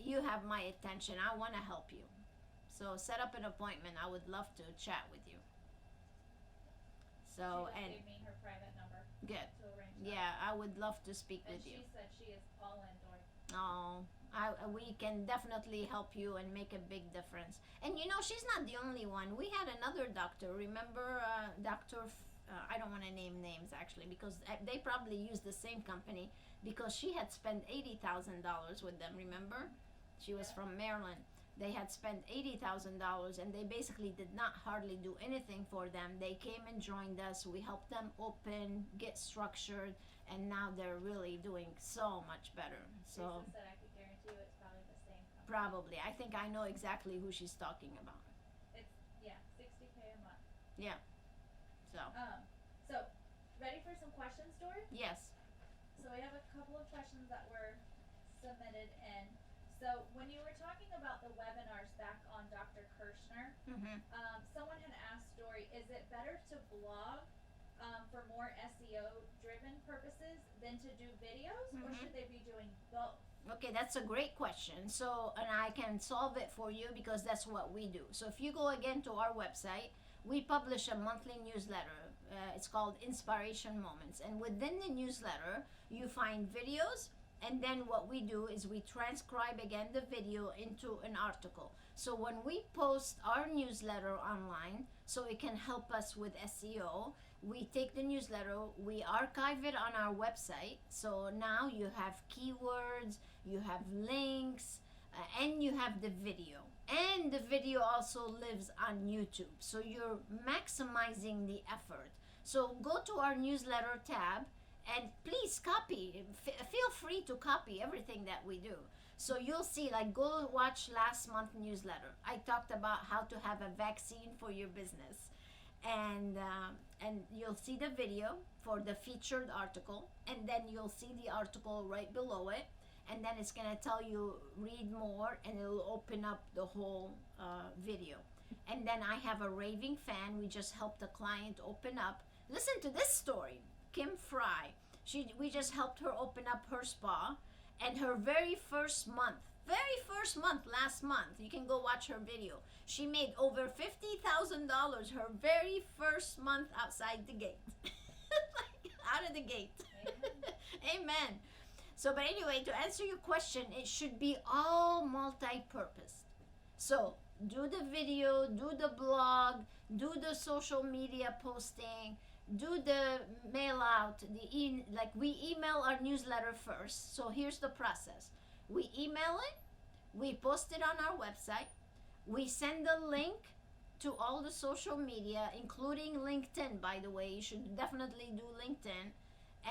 you have my attention. I want to help you. So set up an appointment. I would love to chat with you. So, she and gave me her private number. Good. To arrange that. Yeah, I would love to speak And with you. she said she is all in, Dori. Oh, we can definitely help you and make a big difference. And you know, she's not the only one. We had another doctor. Remember, I don't want to name names actually, because they probably use the same company, because she had spent $80,000 with them. Remember, she was from Maryland. They had spent $80,000 and they basically did not hardly do anything for them. They came and joined us. We helped them open, get structured, and now they're really doing so much better. So Teresa said I could guarantee you it's probably the same company. probably, I think I know exactly who she's talking about. It's $60K a month. Yeah. So So ready for some questions, Dori? yes. So we have a couple of questions that were submitted in. So when you were talking about the webinars back on Dr. Kirschner, Mm-hmm. someone had asked Dori, is it better to blog for more SEO driven purposes than to do videos, or Mhm. should they be doing both? Okay, that's a great question. So, and I can solve it for you because that's what we do. So if you go again to our website, we publish a monthly newsletter. It's called InSPAration Moments. And within the newsletter, you find videos. And then what we do is we transcribe again the video into an article. So when we post our newsletter online, so it can help us with SEO, we take the newsletter, we archive it on our website. So now you have keywords, you have links, and you have the video. And the video also lives on YouTube. So you're maximizing the effort. So go to our newsletter tab and please copy. Feel free to copy everything that we do. So you'll see, like, go watch last month's newsletter. I talked about how to have a vaccine for your business. And you'll see the video for the featured article, and then you'll see the article right below it, and then it's gonna tell you read more, and it'll open up the whole video. And then I have a raving fan. We just helped a client open up. Listen to this story. Kim Fry. We just helped her open up her spa, and her very first month, last month, you can go watch her video. She made over $50,000 her very first month outside the gate. Like, out of the gate. Amen. So, but anyway, to answer your question, it should be all multi-purpose. So, do the video, do the blog, do the social media posting, do the mail out, like we email our newsletter first. So here's the process. We email it, we post it on our website, we send a link to all the social media, including LinkedIn, by the way. You should definitely do LinkedIn.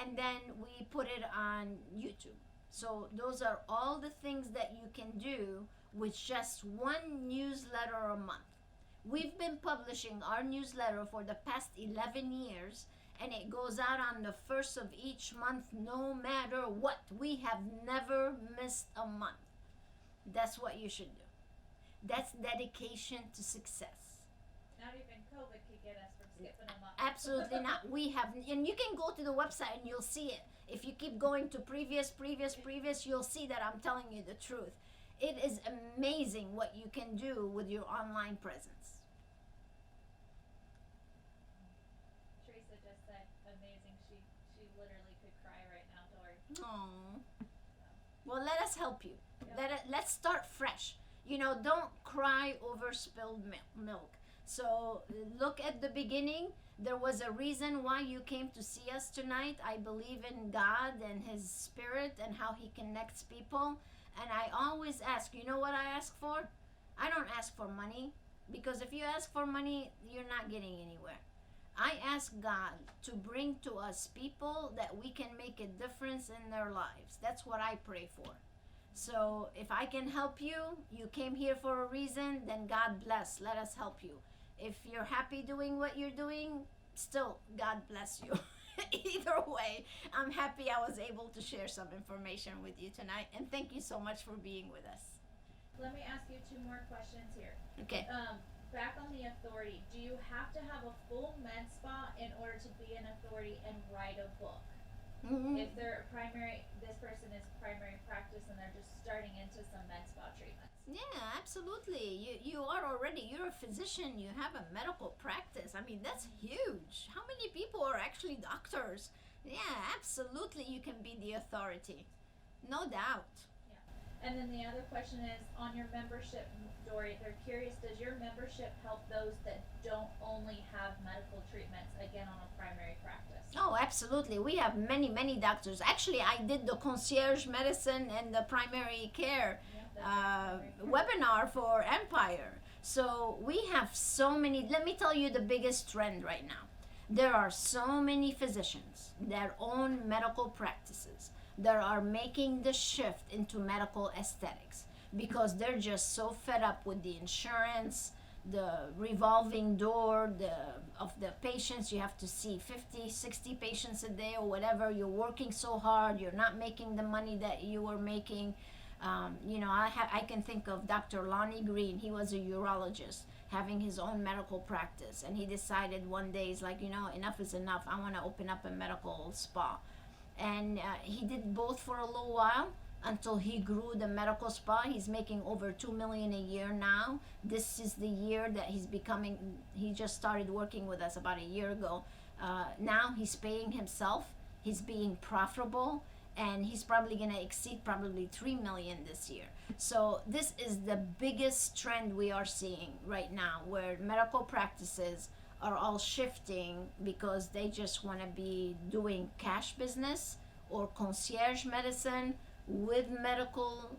And then we put it on YouTube. So those are all the things that you can do with just one newsletter a month. We've been publishing our newsletter for the past 11 years, and it goes out on the first of each month no matter what. We have never missed a month. That's what you should do. That's dedication to success. Not even COVID could get us from skipping a month. Absolutely not. We have, and you can go to the website and you'll see it. If you keep going to previous, you'll see that I'm telling you the truth. It is amazing what you can do with your online presence. Teresa just said amazing. She literally could cry right now, Dori. Oh. Well, let us help you. Yep. Let's start fresh. You know, don't cry over spilled milk. So look at the beginning. There was a reason why you came to see us tonight. I believe in God and His Spirit and how He connects people. And I always ask, you know what I ask for? I don't ask for money, because if you ask for money, you're not getting anywhere. I ask God to bring to us people that we can make a difference in their lives. That's what I pray for. So if I can help you, you came here for a reason, then God bless. Let us help you. If you're happy doing what you're doing, still, God bless you. Either way, I'm happy I was able to share some information with you tonight, and thank you so much for being with us. Let me ask you 2 more questions here. Okay. Back on the authority, do you have to have a full med spa in order to be an authority and write a book? Mm-hmm. If they're this person is primary practice and they're just starting into some med spa treatments. Yeah, absolutely. You're a physician, you have a medical practice. I mean, that's huge. How many people are actually doctors? Yeah, absolutely, you can be the authority. No doubt. Yeah. And then the other question is, on your membership, Dori, they're curious, does your membership help those that don't only have medical treatments, again, on a primary practice? Oh, absolutely. We have many doctors. Actually, I did the concierge medicine and the primary care webinar for Empire. So we have so many. Let me tell you the biggest trend right now. There are so many physicians that own medical practices that are making the shift into medical aesthetics because they're just so fed up with the insurance, the revolving door of the patients. You have to see 50, 60 patients a day or whatever. You're working so hard. You're not making the money that you were making. I can think of Dr. Lonnie Green. He was a urologist having his own medical practice, and he decided one day, he's like, enough is enough. I want to open up a medical spa. And he did both for a little while until he grew the medical spa. He's making over $2 million a year now. This is the year that he just started working with us about a year ago. Now he's paying himself. He's being profitable. And he's probably going to exceed probably $3 million this year. So this is the biggest trend we are seeing right now, where medical practices are all shifting because they just want to be doing cash business or concierge medicine with medical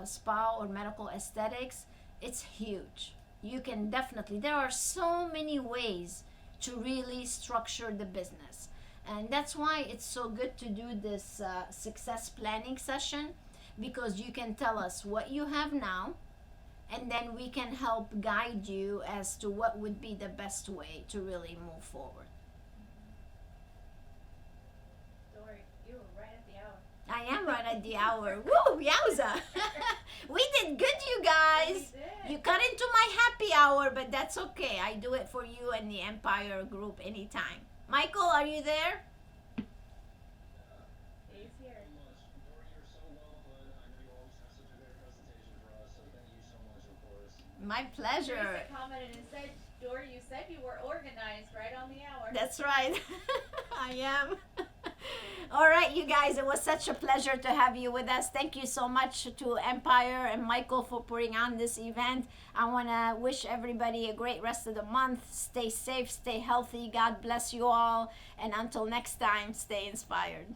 spa or medical aesthetics. It's huge. You can definitely, there are so many ways to really structure the business. And that's why it's so good to do this success planning session, because you can tell us what you have now, and then we can help guide you as to what would be the best way to really move forward. Dori, you were right at the hour. I am right at the hour. Woo, yowza! We did good, you guys. We did. You cut into my happy hour, but that's okay. I do it for you and the Empire group anytime. Michael, are you there? My pleasure. Teresa commented and said, Dori, you said you were organized right on the hour. That's right. I am. All right, you guys, it was such a pleasure to have you with us. Thank you so much to Empire and Michael for putting on this event. I want to wish everybody a great rest of the month. Stay safe, stay healthy. God bless you all. And until next time, stay inspired.